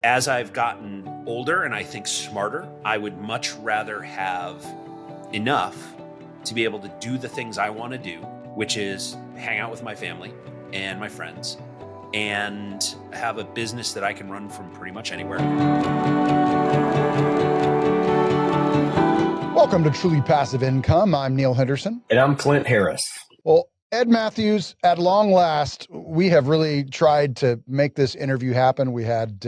As I've gotten older and I think smarter, I would much rather have enough to be able to do the things I want to do, which is hang out with my family and my friends and have a business that I can run from pretty much anywhere. Welcome to Truly Passive Income. I'm Neil Henderson. And I'm Clint Harris. Well, Ed Mathews, at long last, we have really tried to make this interview happen. We had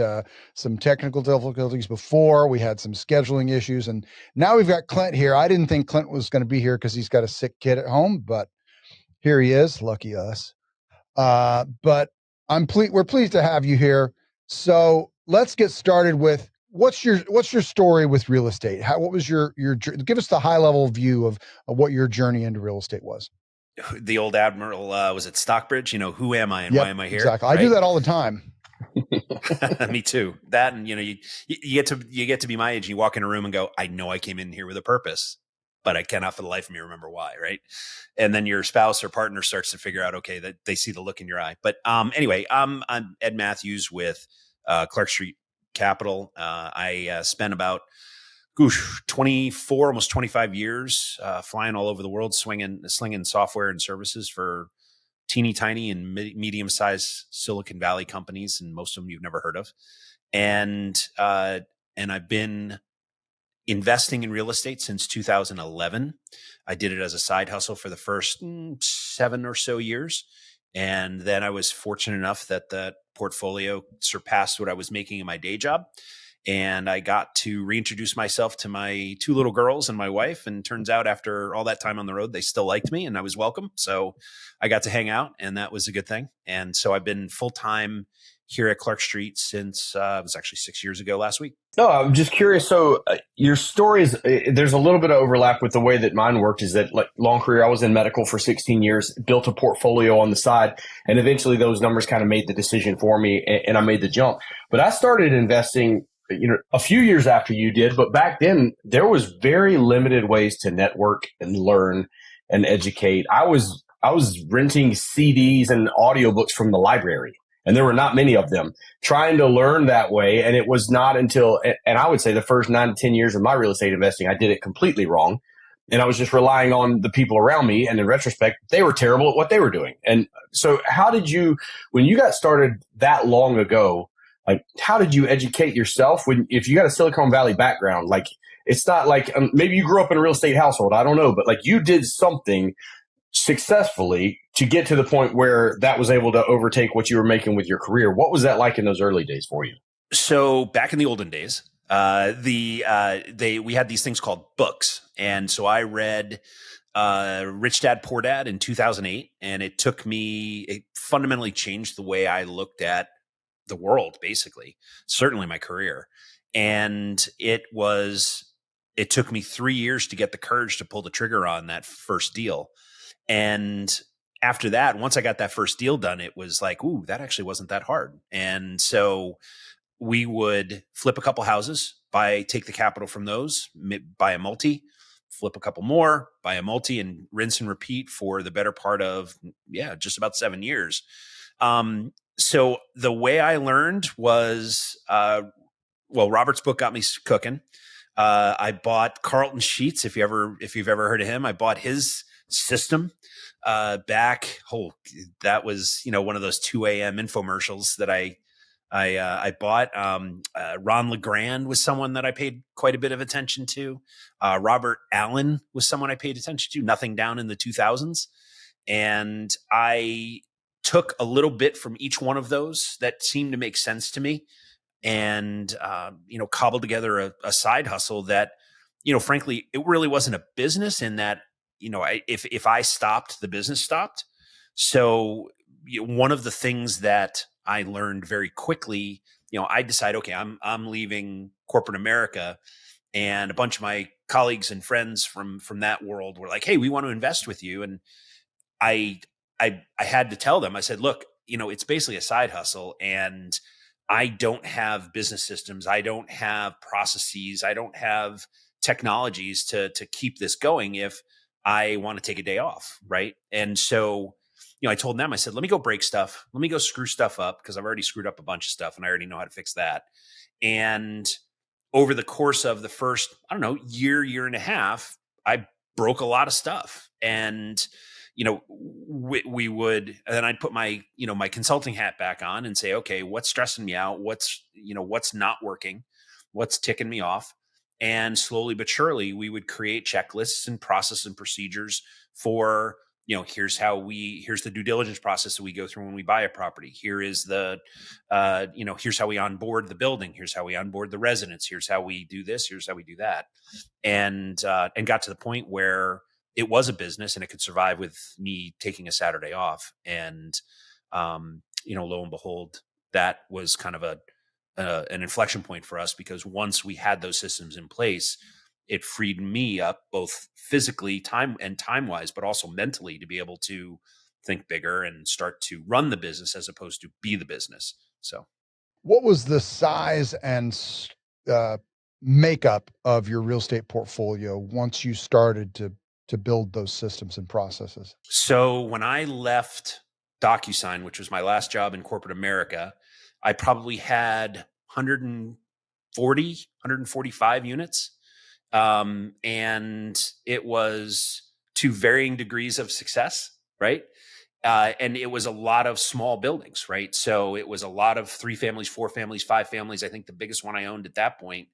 some technical difficulties before. We had some scheduling issues. And now we've got Clint here. I didn't think Clint was going to be here because he's got a sick kid at home, but here he is. Lucky us. But we're pleased to have you here. So let's get started with what's your story with real estate? What was your give us the high level view of what your journey into real estate was. The old admiral was at Stockbridge. Who am I and Yep, why am I here? Exactly. Right? I do that all the time. Me too. That, and you get to be my age and you walk in a room and go, I know I came in here with a purpose, but I cannot for the life of me remember why. Right. And then your spouse or partner starts to figure out, okay, that they see the look in your eye. But anyway, I'm Ed Mathews with Clark Street Capital. I spent about 24, almost 25 years flying all over the world, slinging software and services for teeny tiny and medium-sized Silicon Valley companies, and most of them you've never heard of. And I've been investing in real estate since 2011. I did it as a side hustle for the first 7 or so years. And then I was fortunate enough that the portfolio surpassed what I was making in my day job. And I got to reintroduce myself to my 2 little girls and my wife. And turns out after all that time on the road, they still liked me and I was welcome. So I got to hang out and that was a good thing. And so I've been full-time here at Clark Street since it was actually 6 years ago last week. No, I'm just curious. So your story is, there's a little bit of overlap with the way that mine worked. Is that, like, long career, I was in medical for 16 years, built a portfolio on the side, and eventually those numbers kind of made the decision for me, and I made the jump. But I started investing, a few years after you did, but back then there was very limited ways to network and learn and educate. I was renting CDs and audiobooks from the library. And there were not many of them, trying to learn that way. And it was not until, and I would say the first 9 to 10 years of my real estate investing, I did it completely wrong. And I was just relying on the people around me. And in retrospect, they were terrible at what they were doing. And so how did you, when you got started that long ago, like, how did you educate yourself if you got a Silicon Valley background? Like, it's not like, maybe you grew up in a real estate household. I don't know, but like, you did something successfully to get to the point where that was able to overtake what you were making with your career. What was that like in those early days for you? So back in the olden days, we had these things called books. And so I read Rich Dad, Poor Dad in 2008. And it fundamentally changed the way I looked at the world, basically, certainly my career. And it took me 3 years to get the courage to pull the trigger on that first deal. And after that, once I got that first deal done, it was like, ooh, that actually wasn't that hard. And so we would flip a couple houses, take the capital from those, buy a multi, flip a couple more, buy a multi, and rinse and repeat for the better part of, just about 7 years. So the way I learned was, Robert's book got me cooking. I bought Carlton Sheets. If you've ever heard of him, I bought his system back. That was, one of those 2 a.m. infomercials that I bought. Ron LeGrand was someone that I paid quite a bit of attention to. Robert Allen was someone I paid attention to. Nothing down in the 2000s, and I took a little bit from each one of those that seemed to make sense to me, and cobbled together a side hustle that, frankly, it really wasn't a business in that. If I stopped, the business stopped. So one of the things that I learned very quickly, I decided, okay, I'm leaving corporate America, and a bunch of my colleagues and friends from that world were like, hey, we want to invest with you. And I had to tell them, I said, look, it's basically a side hustle, and I don't have business systems. I don't have processes. I don't have technologies to keep this going if I want to take a day off. Right. And so, I told them, I said, let me go break stuff. Let me go screw stuff up, because I've already screwed up a bunch of stuff and I already know how to fix that. And over the course of the first, I don't know, year and a half, I broke a lot of stuff. And, we would, and then I'd put my, my consulting hat back on and say, okay, what's stressing me out? What's not working? What's ticking me off? And slowly but surely, we would create checklists and process and procedures for, here's the due diligence process that we go through when we buy a property. Here is here's how we onboard the building. Here's how we onboard the residents. Here's how we do this. Here's how we do that. And got to the point where it was a business and it could survive with me taking a Saturday off. And, lo and behold, that was kind of an inflection point for us, because once we had those systems in place, it freed me up both physically, time wise, but also mentally, to be able to think bigger and start to run the business as opposed to be the business. So what was the size and makeup of your real estate portfolio once you started to build those systems and processes? So when I left DocuSign, which was my last job in corporate America, I probably had 140, 145 units. And it was to varying degrees of success, right? And it was a lot of small buildings, right? So it was a lot of 3 families, 4 families, 5 families. I think the biggest one I owned at that point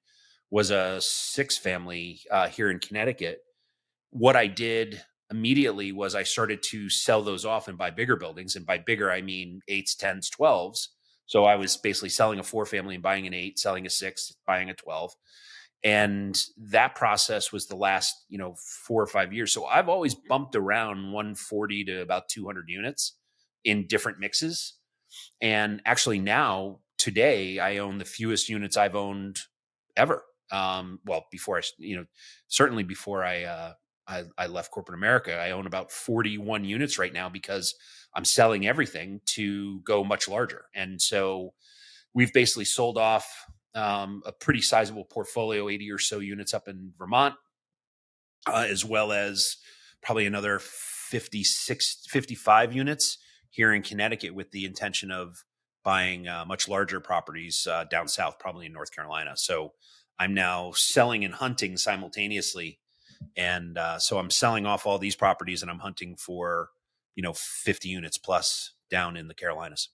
was a 6 family here in Connecticut. What I did immediately was I started to sell those off and buy bigger buildings. And by bigger, I mean 8s, 10s, 12s. So I was basically selling a 4 family and buying an 8, selling a 6, buying a 12. And that process was the last, 4 or 5 years. So I've always bumped around 140 to about 200 units in different mixes. And actually now, today, I own the fewest units I've owned ever. Before certainly before I left corporate America, I own about 41 units right now, because I'm selling everything to go much larger. And so we've basically sold off a pretty sizable portfolio, 80 or so units up in Vermont, as well as probably another 55 units here in Connecticut, with the intention of buying much larger properties down south, probably in North Carolina. So I'm now selling and hunting simultaneously. And so I'm selling off all these properties and I'm hunting for, 50 units plus down in the Carolinas.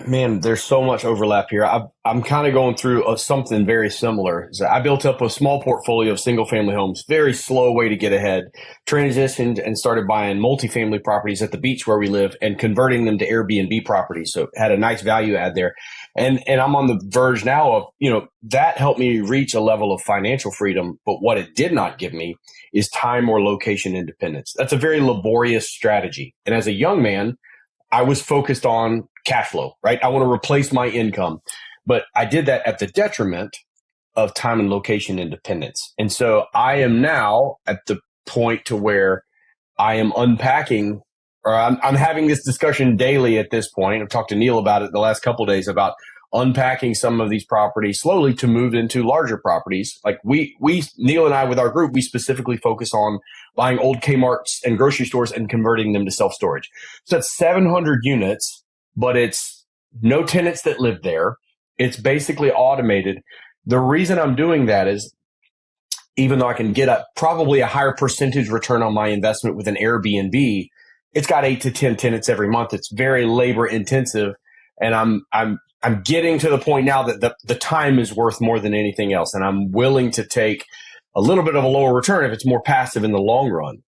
Man, there's so much overlap here. I'm kind of going through something very similar. So I built up a small portfolio of single family homes, very slow way to get ahead, transitioned and started buying multifamily properties at the beach where we live and converting them to Airbnb properties. So had a nice value add there. And I'm on the verge now of, that helped me reach a level of financial freedom. But what it did not give me is time or location independence. That's a very laborious strategy. And as a young man, I was focused on cash flow, right? I want to replace my income, but I did that at the detriment of time and location independence. And so I am now at the point to where I am unpacking, or I'm having this discussion daily at this point. I've talked to Neil about it the last couple of days about unpacking some of these properties slowly to move into larger properties. Like we Neil and I, with our group, we specifically focus on buying old Kmart's and grocery stores and converting them to self-storage. So that's 700 units, but it's no tenants that live there. It's basically automated. The reason I'm doing that is, even though I can get probably a higher percentage return on my investment with an Airbnb, it's got 8 to 10 tenants every month. It's very labor intensive. And I'm getting to the point now that the time is worth more than anything else. And I'm willing to take a little bit of a lower return if it's more passive in the long run.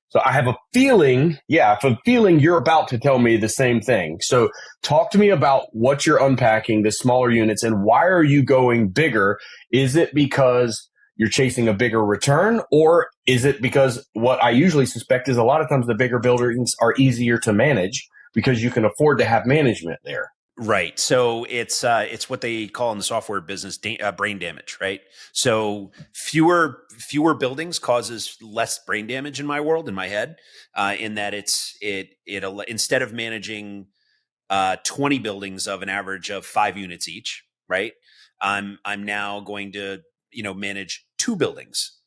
So I have a feeling you're about to tell me the same thing. So talk to me about what you're unpacking, the smaller units, and why are you going bigger? Is it because you're chasing a bigger return, or is it because what I usually suspect is a lot of times the bigger buildings are easier to manage because you can afford to have management there? Right. So it's what they call in the software business brain damage, right? So fewer buildings causes less brain damage in my world, in my head, in that it instead of managing 20 buildings of an average of 5 units each, right? I'm now going to manage 2 buildings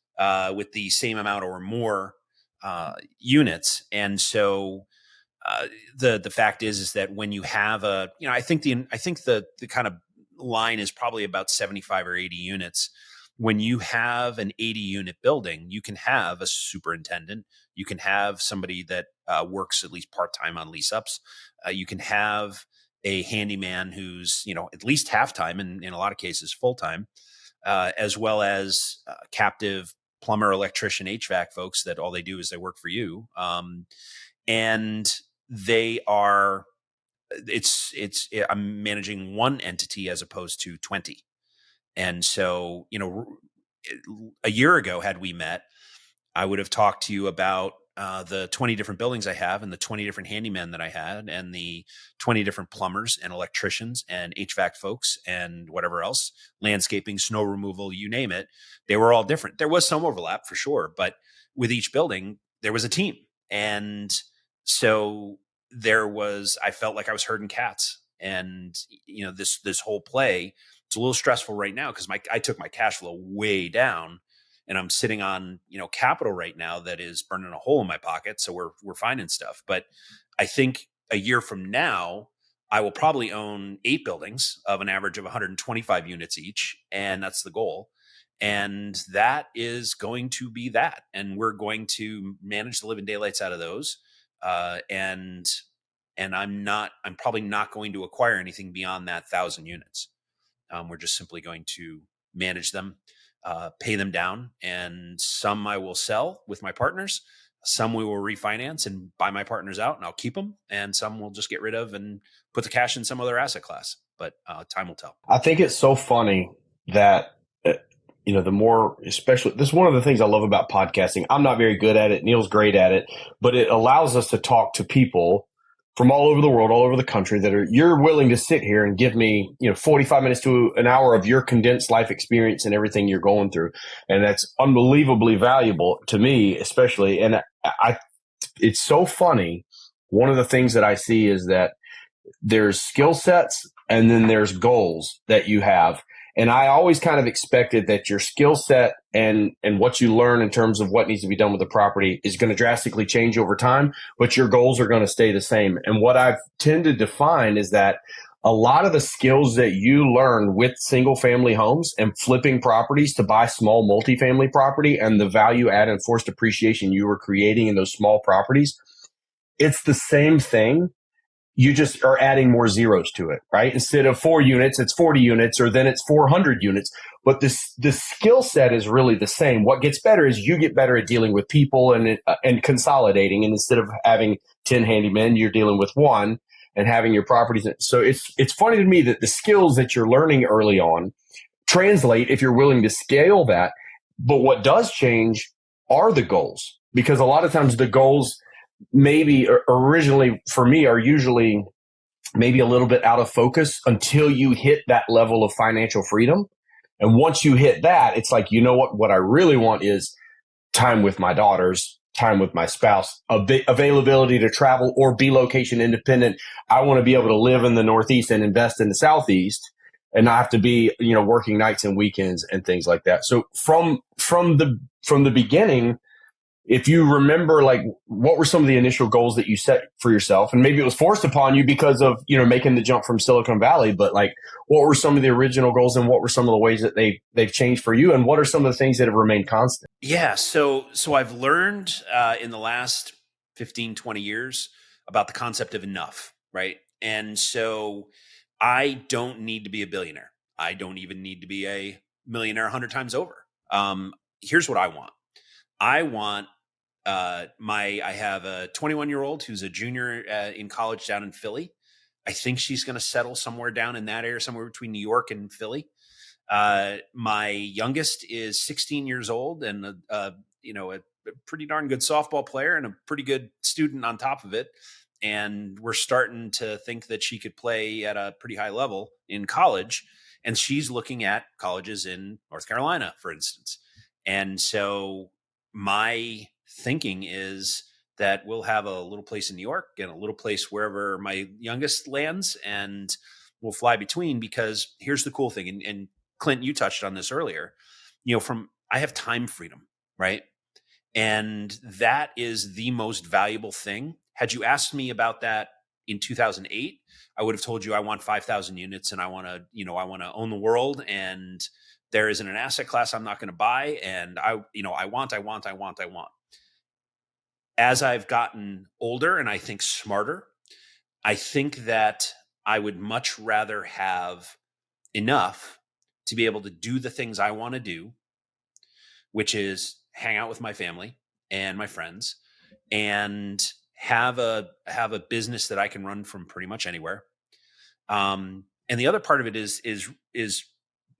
with the same amount or more units, and so. The fact is that when you have I think the kind of line is probably about 75 or 80 units. When you have an 80 unit building, you can have a superintendent. You can have somebody that works at least part-time on lease ups. You can have a handyman who's, at least half-time and in a lot of cases full-time, as well as captive plumber, electrician, HVAC folks that all they do is they work for you. And they are, I'm managing one entity as opposed to 20. And so, a year ago, had we met, I would have talked to you about the 20 different buildings I have and the 20 different handymen that I had and the 20 different plumbers and electricians and HVAC folks and whatever else, landscaping, snow removal, you name it. They were all different. There was some overlap for sure, but with each building, there was a team. And so I felt like I was herding cats. And, this whole play, it's a little stressful right now because I took my cash flow way down. And I'm sitting on, capital right now that is burning a hole in my pocket. So we're finding stuff. But I think a year from now, I will probably own 8 buildings of an average of 125 units each. And that's the goal. And that is going to be that. And we're going to manage the living daylights out of those. And I'm probably not going to acquire anything beyond that 1,000 units. We're just simply going to manage them, pay them down, and some I will sell with my partners. Some we will refinance and buy my partners out, and I'll keep them. And some we'll just get rid of and put the cash in some other asset class. But time will tell. I think it's so funny that, the more, especially, this is one of the things I love about podcasting. I'm not very good at it. Neil's great at it, but it allows us to talk to people from all over the world, all over the country you're willing to sit here and give me, 45 minutes to an hour of your condensed life experience and everything you're going through. And that's unbelievably valuable to me, especially. And it's so funny. One of the things that I see is that there's skill sets and then there's goals that you have. And I always kind of expected that your skill set and what you learn in terms of what needs to be done with the property is going to drastically change over time, but your goals are going to stay the same. And what I've tended to find is that a lot of the skills that you learn with single family homes and flipping properties to buy small multifamily property and the value add and forced appreciation you were creating in those small properties, it's the same thing. You just are adding more zeros to it, right? Instead of 4 units, it's 40 units, or then it's 400 units. But the skill set is really the same. What gets better is you get better at dealing with people and consolidating. And instead of having 10 handymen, you're dealing with one and having your properties. So it's funny to me that the skills that you're learning early on translate if you're willing to scale that. But what does change are the goals, because a lot of times the goals maybe originally for me are usually maybe a little bit out of focus until you hit that level of financial freedom. And once you hit that, it's like, what I really want is time with my daughters, time with my spouse, availability to travel or be location independent. I want to be able to live in the Northeast and invest in the Southeast and not have to be, working nights and weekends and things like that. So from the beginning, if you remember, like, what were some of the initial goals that you set for yourself? And maybe it was forced upon you because of, making the jump from Silicon Valley, but like, what were some of the original goals and what were some of the ways that they've changed for you? And what are some of the things that have remained constant? Yeah. So I've learned in the last 15, 20 years about the concept of enough, right? And so I don't need to be a billionaire. I don't even need to be a millionaire 100 times over. Here's what I want. I want I have a 21-year-old who's a junior in college down in Philly. I think she's going to settle somewhere down in that area, somewhere between New York and Philly. My youngest is 16 years old and a pretty darn good softball player and a pretty good student on top of it. And we're starting to think that she could play at a pretty high level in college. And she's looking at colleges in North Carolina, for instance. And so my thinking is that we'll have a little place in New York and a little place wherever my youngest lands, and we'll fly between, because here's the cool thing. And Clint, you touched on this earlier, I have time freedom, right? And that is the most valuable thing. Had you asked me about that, in 2008, I would have told you I want 5,000 units and I want to own the world, and there isn't an asset class I'm not going to buy, and I want. As I've gotten older and I think smarter, I think that I would much rather have enough to be able to do the things I want to do, which is hang out with my family and my friends, and have a business that I can run from pretty much anywhere. And the other part of it is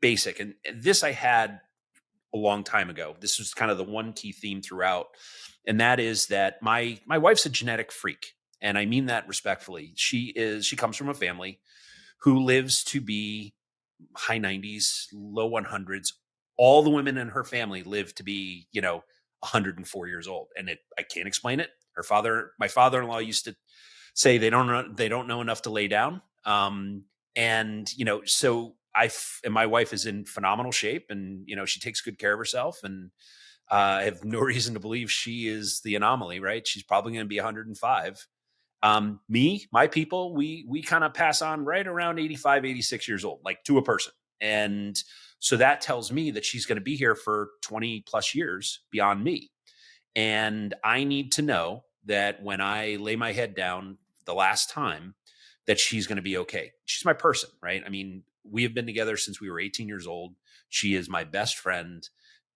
basic. And this I had a long time ago. This was kind of the one key theme throughout. And that is that my wife's a genetic freak. And I mean that respectfully. She comes from a family who lives to be high 90s, low 100s. All the women in her family live to be, 104 years old. And I can't explain it. My father-in-law used to say they don't know enough to lay down. So and my wife is in phenomenal shape, and, she takes good care of herself, and I have no reason to believe she is the anomaly, right? She's probably going to be 105. My people, we kind of pass on right around 85, 86 years old, like to a person. And so that tells me that she's going to be here for 20 plus years beyond me. And I need to know that when I lay my head down the last time, that she's going to be okay. She's my person, right? I mean, we have been together since we were 18 years old. She is my best friend.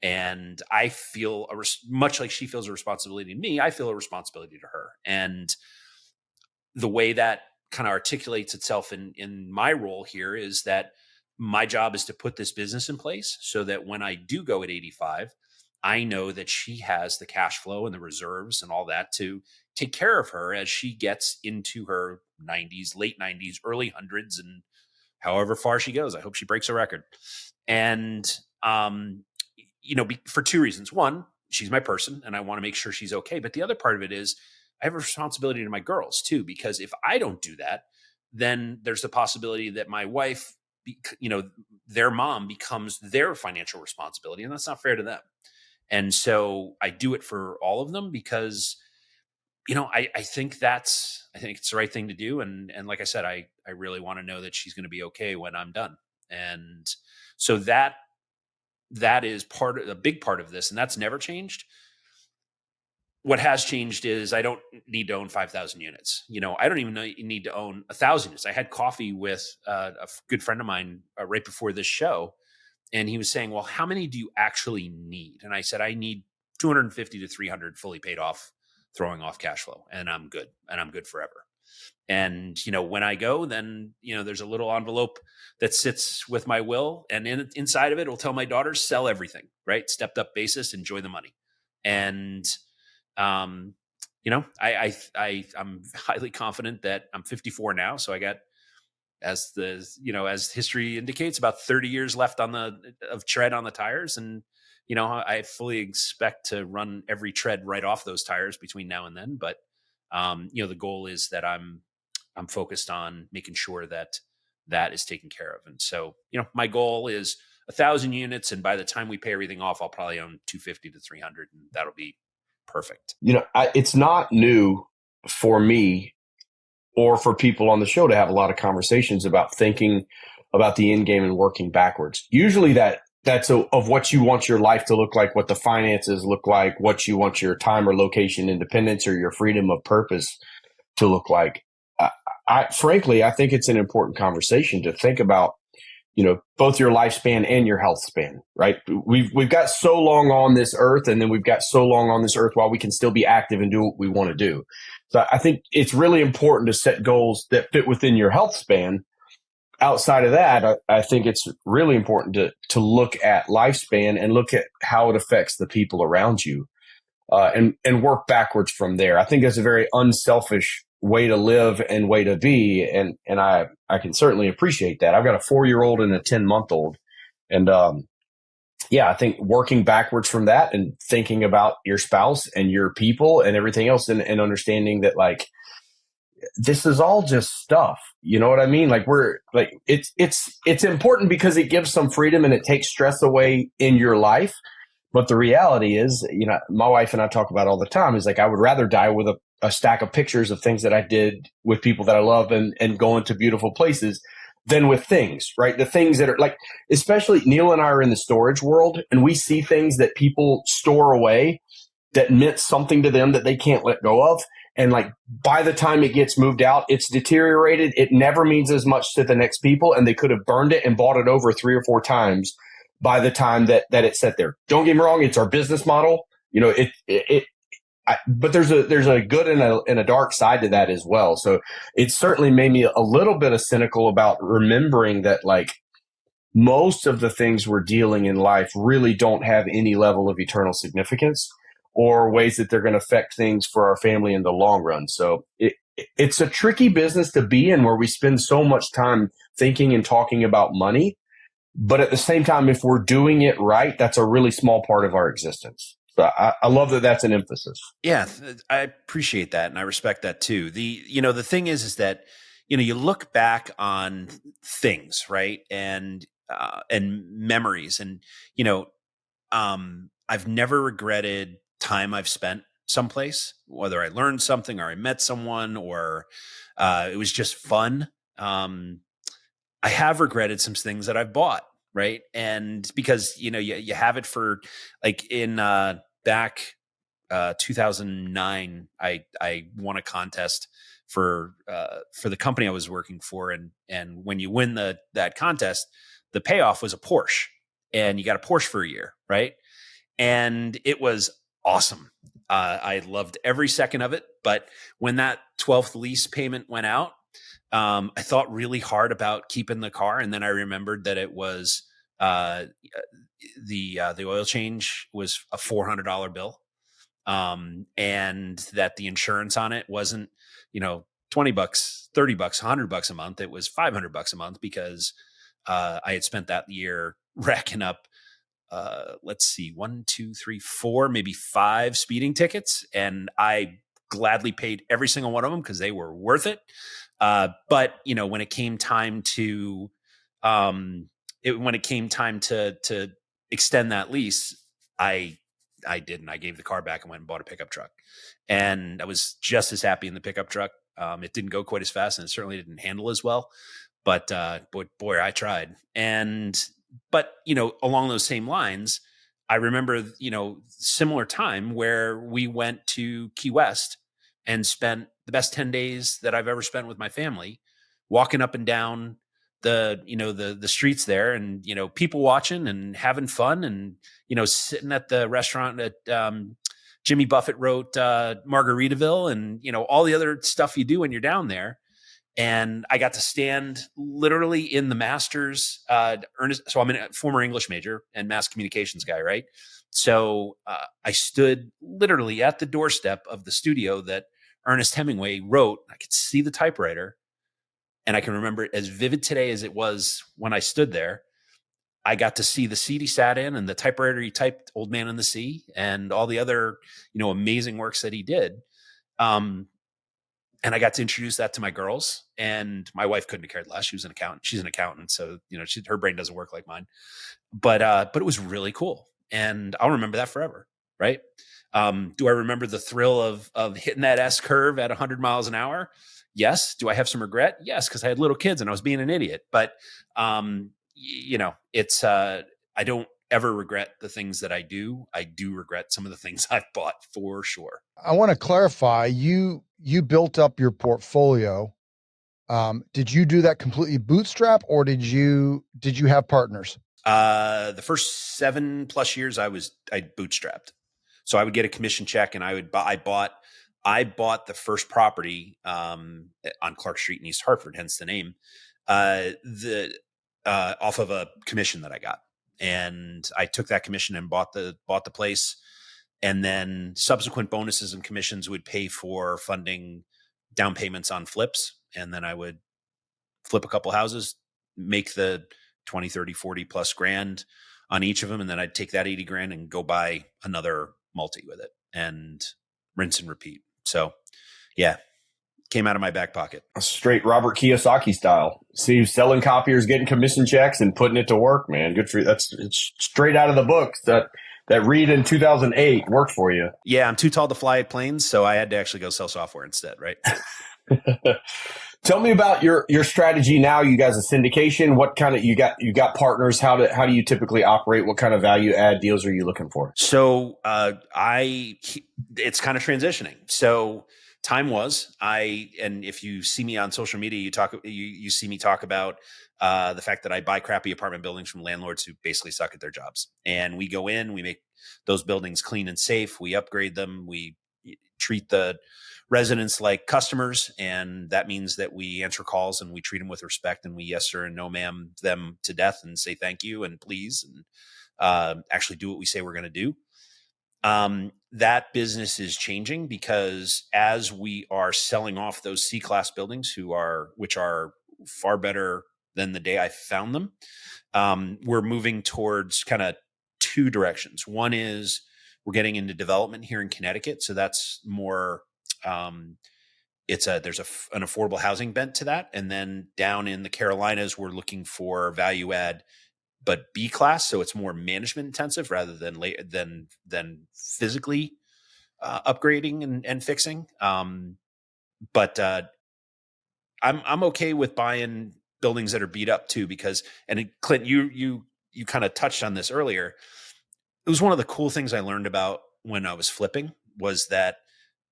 And I feel much like she feels a responsibility to me, I feel a responsibility to her. And the way that kind of articulates itself in my role here is that my job is to put this business in place so that when I do go at 85, I know that she has the cash flow and the reserves and all that to take care of her as she gets into her 90s, late 90s, early hundreds, and however far she goes. I hope she breaks a record. And, for two reasons. One, she's my person and I want to make sure she's okay. But the other part of it is I have a responsibility to my girls too, because if I don't do that, then there's the possibility that my wife, their mom becomes their financial responsibility, and that's not fair to them. And so I do it for all of them because, I think it's the right thing to do. And like I said, I really want to know that she's going to be okay when I'm done. And so that is a big part of this, and that's never changed. What has changed is I don't need to own 5,000 units. I don't even need to own 1,000 units. I had coffee with a good friend of mine right before this show, and he was saying, well, how many do you actually need? And I said, I need 250 to 300 fully paid off, throwing off cash flow, and I'm good forever. And, when I go, then, there's a little envelope that sits with my will, and inside of it will tell my daughters, sell everything, right? Stepped up basis, enjoy the money. And, I'm highly confident that I'm 54 now. So I got, as history indicates, about 30 years left of tread on the tires. And, I fully expect to run every tread right off those tires between now and then. But, the goal is that I'm focused on making sure that is taken care of. And so, my goal is 1,000 units. And by the time we pay everything off, I'll probably own 250 to 300, and that'll be perfect. It's not new for me or for people on the show to have a lot of conversations about thinking about the end game and working backwards. Usually that's of what you want your life to look like, what the finances look like, what you want your time or location independence or your freedom of purpose to look like. Frankly, I think it's an important conversation to think about, both your lifespan and your health span, right? We've got so long on this earth, and then we've got so long on this earth while we can still be active and do what we want to do. So I think it's really important to set goals that fit within your health span. Outside of that, I think it's really important to look at lifespan and look at how it affects the people around you, and work backwards from there. I think that's a very unselfish way to live and way to be. And I can certainly appreciate that. I've got a 4-year-old and a 10-month-old. And, I think working backwards from that and thinking about your spouse and your people and everything else, and understanding that, like, this is all just stuff. You know what I mean? Like, it's important because it gives some freedom and it takes stress away in your life. But the reality is, my wife and I talk about all the time, is like, I would rather die with a stack of pictures of things that I did with people that I love and going to beautiful places than with things, right? The things that are like, especially Neil and I are in the storage world, and we see things that people store away that meant something to them that they can't let go of. And like by the time it gets moved out, it's deteriorated. It never means as much to the next people, and they could have burned it and bought it over 3 or 4 times by the time that it sat there. Don't get me wrong; it's our business model. You know, but there's a good and a dark side to that as well. So it certainly made me a little bit of cynical about remembering that like most of the things we're dealing in life really don't have any level of eternal significance or ways that they're going to affect things for our family in the long run. So it's a tricky business to be in where we spend so much time thinking and talking about money. But at the same time, if we're doing it right, that's a really small part of our existence. So I love that that's an emphasis. Yeah, I appreciate that. And I respect that too. The thing is that, you look back on things, right. And memories and, I've never regretted time I've spent someplace, whether I learned something or I met someone or it was just fun. I have regretted some things that I've bought, right? And because you have it for like in back 2009, I won a contest for the company I was working for, and when you win that contest, the payoff was a Porsche, and you got a Porsche for a year, right? And it was awesome. I loved every second of it. But when that 12th lease payment went out, I thought really hard about keeping the car. And then I remembered that it was the oil change was a $400 bill. And that the insurance on it wasn't, $20, $30, $100 a month. It was $500 a month because I had spent that year racking up let's see, 1, 2, 3, 4, maybe 5 speeding tickets. And I gladly paid every single one of them because they were worth it. But when it came time to, to extend that lease, I didn't. I gave the car back and went and bought a pickup truck. And I was just as happy in the pickup truck. It didn't go quite as fast and it certainly didn't handle as well. But boy, I tried. But, along those same lines, I remember, similar time where we went to Key West and spent the best 10 days that I've ever spent with my family, walking up and down the streets there and, people watching and having fun and, sitting at the restaurant that Jimmy Buffett wrote Margaritaville and, all the other stuff you do when you're down there. And I got to stand literally in the master's, so I'm a former English major and mass communications guy, right? So I stood literally at the doorstep of the studio that Ernest Hemingway wrote. I could see the typewriter, and I can remember it as vivid today as it was when I stood there. I got to see the seat he sat in and the typewriter he typed Old Man in the Sea and all the other, amazing works that he did. And I got to introduce that to my girls, and my wife couldn't have cared less. She was an accountant. She's an accountant. So, her brain doesn't work like mine, but it was really cool. And I'll remember that forever. Right. Do I remember the thrill of hitting that S curve at 100 miles an hour? Yes. Do I have some regret? Yes. Cause I had little kids and I was being an idiot, but it's, I don't ever regret the things that I do. I do regret some of the things I've bought for sure. I want to clarify, you built up your portfolio. Did you do that completely bootstrap or did you have partners? The first 7+ years I bootstrapped. So I would get a commission check and I bought the first property on Clark Street in East Hartford, hence the name, off of a commission that I got. And I took that commission and bought the place. And then subsequent bonuses and commissions would pay for funding down payments on flips. And then I would flip a couple houses, make the 20, 30, 40 plus grand on each of them. And then I'd take that 80 grand and go buy another multi with it and rinse and repeat. So yeah, came out of my back pocket. A straight Robert Kiyosaki style. See, selling copiers, getting commission checks and putting it to work, man. Good for you. It's straight out of the book. that read in 2008 worked for you. Yeah, I'm too tall to fly planes, so I had to actually go sell software instead, right? Tell me about your strategy now. You guys a syndication? What kind of you got partners? How do you typically operate? What kind of value add deals are you looking for? So it's kind of transitioning. So time was and if you see me on social media, you see me talk about the fact that I buy crappy apartment buildings from landlords who basically suck at their jobs, and we go in, we make those buildings clean and safe, we upgrade them, we treat the residents like customers, and that means that we answer calls and we treat them with respect, and we yes sir and no ma'am them to death and say thank you and please and actually do what we say we're going to do. That business is changing because as we are selling off those C-class buildings, which are far better than the day I found them, we're moving towards kind of two directions. One is we're getting into development here in Connecticut, so that's more. There's an affordable housing bent to that, and then down in the Carolinas, we're looking for value add, but B class, so it's more management intensive rather than physically upgrading and fixing. But I'm okay with buying buildings that are beat up too, because Clint, you kind of touched on this earlier. It was one of the cool things I learned about when I was flipping was that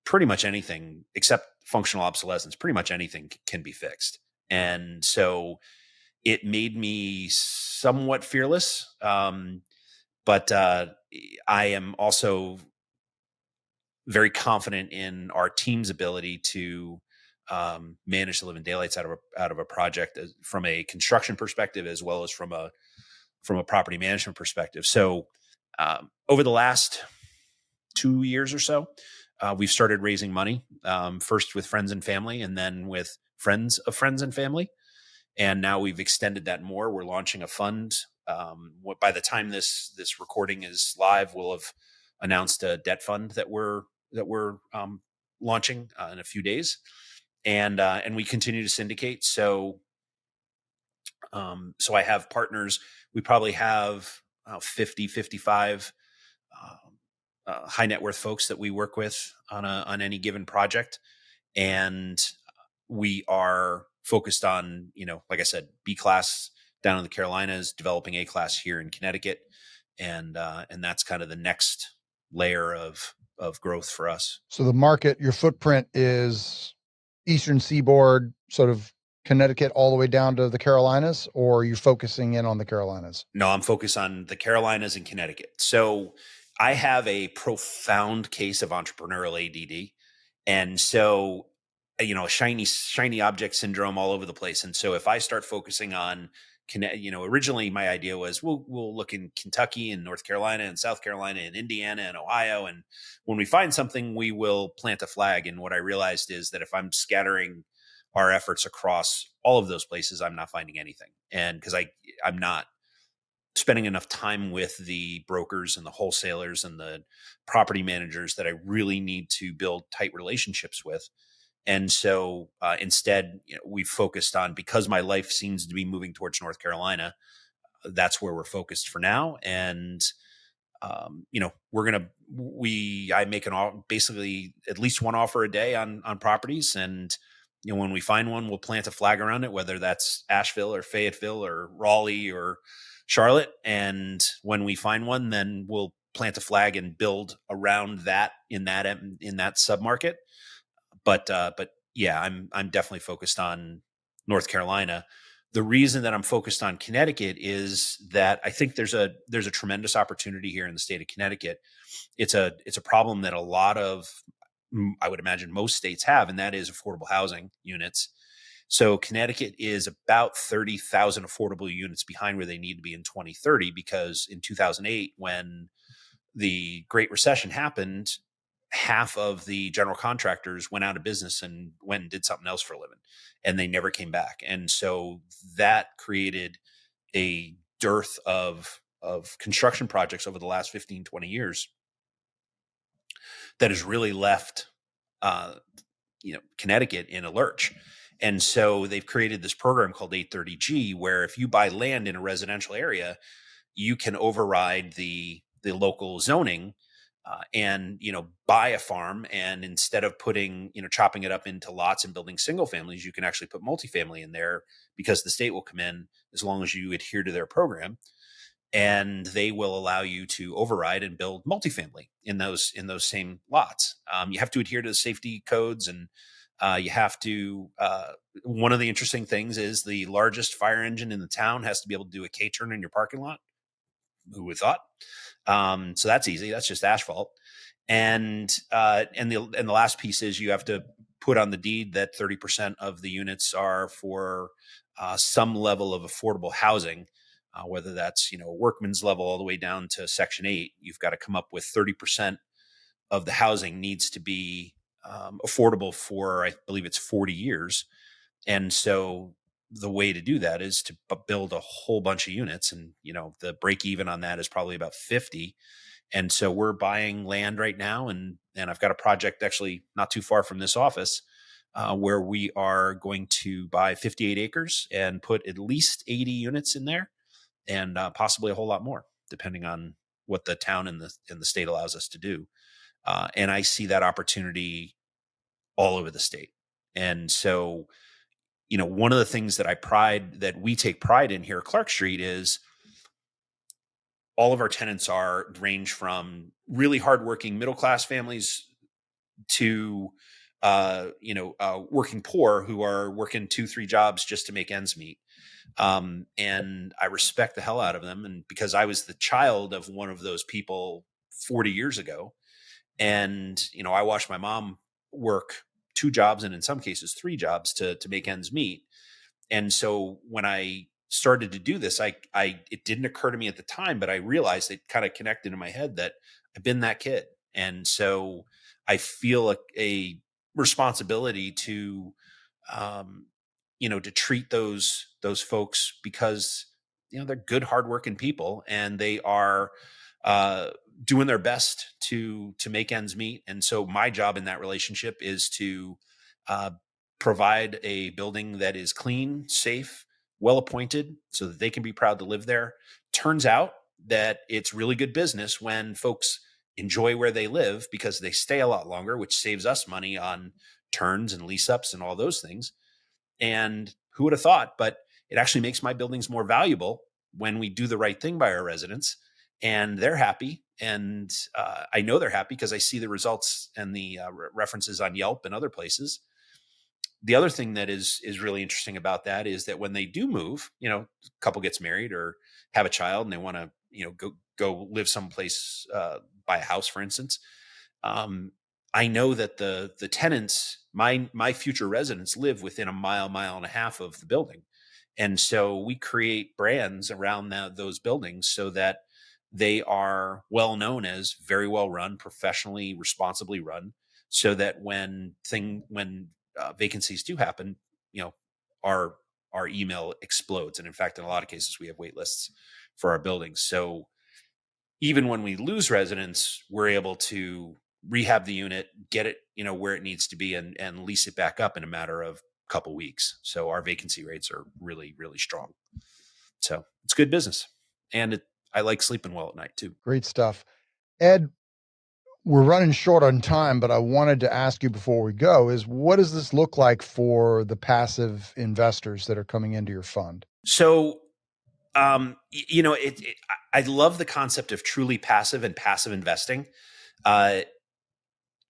pretty much anything except functional obsolescence, pretty much anything can be fixed, and so it made me somewhat fearless. But I am also very confident in our team's ability to manage the living daylights out of a project from a construction perspective, as well as from a property management perspective. So over the last 2 years or so, we've started raising money, first with friends and family, and then with friends of friends and family. And now we've extended that more. We're launching a fund. By the time this recording is live, we'll have announced a debt fund that we're launching in a few days, and we continue to syndicate. So I have partners. We probably have 50, 55 high net worth folks that we work with on any given project, and we are focused on, like I said, B class down in the Carolinas, developing A class here in Connecticut, and that's kind of the next layer of growth for us. So the market, your footprint is Eastern Seaboard, sort of Connecticut, all the way down to the Carolinas, or are you focusing in on the Carolinas? No, I'm focused on the Carolinas and Connecticut. So I have a profound case of entrepreneurial ADD, and so shiny object syndrome all over the place. And so if I start focusing on, originally my idea was we'll look in Kentucky and North Carolina and South Carolina and Indiana and Ohio, and when we find something, we will plant a flag. And what I realized is that if I'm scattering our efforts across all of those places, I'm not finding anything, and because I'm not spending enough time with the brokers and the wholesalers and the property managers that I really need to build tight relationships with. And so instead, we've focused on, because my life seems to be moving towards North Carolina, that's where we're focused for now. And, I make basically at least one offer a day on properties. And, when we find one, we'll plant a flag around it, whether that's Asheville or Fayetteville or Raleigh or Charlotte. And when we find one, then we'll plant a flag and build around that in that submarket. But yeah, I'm definitely focused on North Carolina. The reason that I'm focused on Connecticut is that I think there's a tremendous opportunity here in the state of Connecticut. It's a problem that a lot of, I would imagine most states have, and that is affordable housing units. So Connecticut is about 30,000 affordable units behind where they need to be in 2030, because in 2008, when the Great Recession happened, half of the general contractors went out of business and went and did something else for a living, and they never came back. And so that created a dearth of construction projects over the last 15, 20 years that has really left, Connecticut in a lurch. And so they've created this program called 830G, where if you buy land in a residential area, you can override the the local zoning, and buy a farm, and instead of putting chopping it up into lots and building single families, you can actually put multifamily in there, because the state will come in as long as you adhere to their program, and they will allow you to override and build multifamily in those same lots. You have to adhere to the safety codes, and you have to. One of the interesting things is the largest fire engine in the town has to be able to do a K-turn in your parking lot. Who would have thought? So that's easy. That's just asphalt. And the last piece is you have to put on the deed that 30% of the units are for some level of affordable housing, whether that's workman's level all the way down to Section 8. You've got to come up with 30% of the housing needs to be affordable for, I believe it's 40 years. And so the way to do that is to build a whole bunch of units, and the break even on that is probably about 50. And so we're buying land right now, and I've got a project actually not too far from this office, where we are going to buy 58 acres and put at least 80 units in there, and possibly a whole lot more, depending on what the town and the state allows us to do. And I see that opportunity all over the state. And so, one of the things that we take pride in here at Clark Street is all of our tenants range from really hardworking middle-class families to, working poor who are working 2-3 jobs just to make ends meet. And I respect the hell out of them. And because I was the child of one of those people 40 years ago, and, I watched my mom work 2 jobs, and in some cases 3 jobs to make ends meet. And so when I started to do this, it didn't occur to me at the time, but I realized it kind of connected in my head that I've been that kid. And so I feel a responsibility to, to treat those folks, because, they're good, hardworking people, and they are, doing their best to make ends meet. And so my job in that relationship is to, provide a building that is clean, safe, well appointed, so that they can be proud to live there. Turns out that it's really good business when folks enjoy where they live, because they stay a lot longer, which saves us money on turns and lease ups and all those things. And who would have thought? But it actually makes my buildings more valuable when we do the right thing by our residents, and they're happy. And I know they're happy because I see the results and the references on Yelp and other places. The other thing that is really interesting about that is that when they do move, a couple gets married or have a child, and they want to, go live someplace, buy a house, for instance. I know that the tenants, my future residents, live within a mile and a half of the building. And so we create brands around those buildings so that they are well known as very well run, professionally, responsibly run, so that when vacancies do happen, our email explodes. And in fact, in a lot of cases, we have wait lists for our buildings. So even when we lose residents, we're able to rehab the unit, get it, where it needs to be, and lease it back up in a matter of a couple weeks. So our vacancy rates are really, really strong. So it's good business. And I like sleeping well at night too. Great stuff. Ed, we're running short on time, but I wanted to ask you before we go is, what does this look like for the passive investors that are coming into your fund? So, I love the concept of truly passive and passive investing. And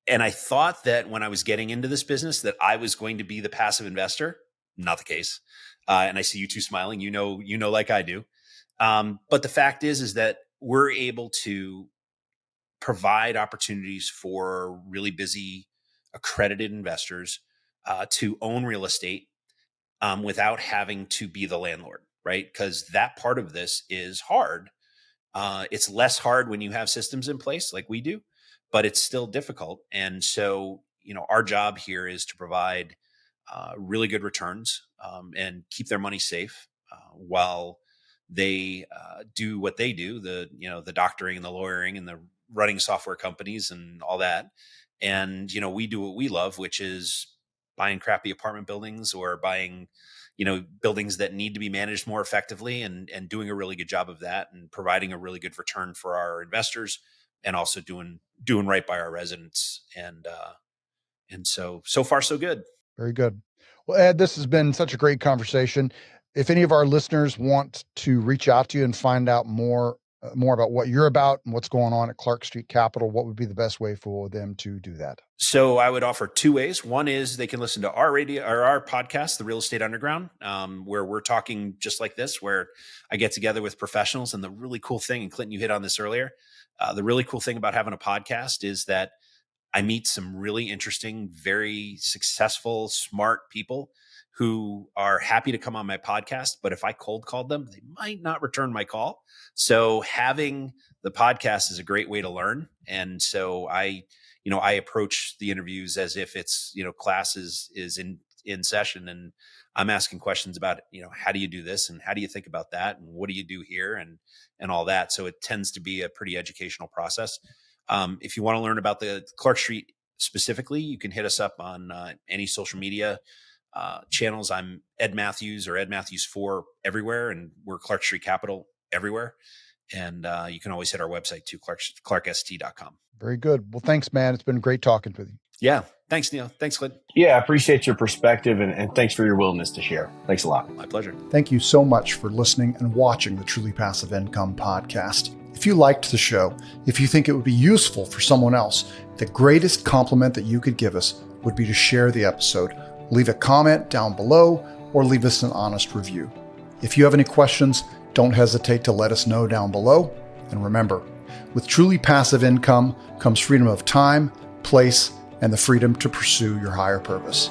I thought that when I was getting into this business that I was going to be the passive investor. Not the case. And I see you two smiling, like I do. But the fact is that we're able to provide opportunities for really busy, accredited investors to own real estate without having to be the landlord, right? Because that part of this is hard. It's less hard when you have systems in place like we do, but it's still difficult. And so, our job here is to provide really good returns and keep their money safe while they do what they do, the doctoring and the lawyering and the running software companies and all that. And, we do what we love, which is buying crappy apartment buildings or buying, buildings that need to be managed more effectively, and doing a really good job of that, and providing a really good return for our investors, and also doing right by our residents. And so far so good. Very good. Well, Ed, this has been such a great conversation. If any of our listeners want to reach out to you and find out more about what you're about and what's going on at Clark Street Capital, what would be the best way for them to do that? So I would offer two ways. One is they can listen to our radio or our podcast, The Real Estate Underground, where we're talking just like this, where I get together with professionals. And the really cool thing, and Clinton, you hit on this earlier, the really cool thing about having a podcast is that I meet some really interesting, very successful, smart people who are happy to come on my podcast. But if I cold called them, they might not return my call. So having the podcast is a great way to learn. And so I approach the interviews as if it's, class is in session, and I'm asking questions about, how do you do this, and how do you think about that, and what do you do here, and all that. So it tends to be a pretty educational process. If you want to learn about the Clark Street specifically, you can hit us up on any social media channels. I'm Ed Mathews, or Ed Mathews 4 everywhere, and we're Clark Street Capital everywhere. And you can always hit our website too, clarkst.com. Very good. Well, thanks, man. It's been great talking with you. Yeah. Thanks, Neil. Thanks, Clint. Yeah, I appreciate your perspective, and thanks for your willingness to share. Thanks a lot. My pleasure. Thank you so much for listening and watching the Truly Passive Income podcast. If you liked the show, if you think it would be useful for someone else, the greatest compliment that you could give us would be to share the episode, leave a comment down below, or leave us an honest review. If you have any questions, don't hesitate to let us know down below. And remember, with truly passive income comes freedom of time, place, and the freedom to pursue your higher purpose.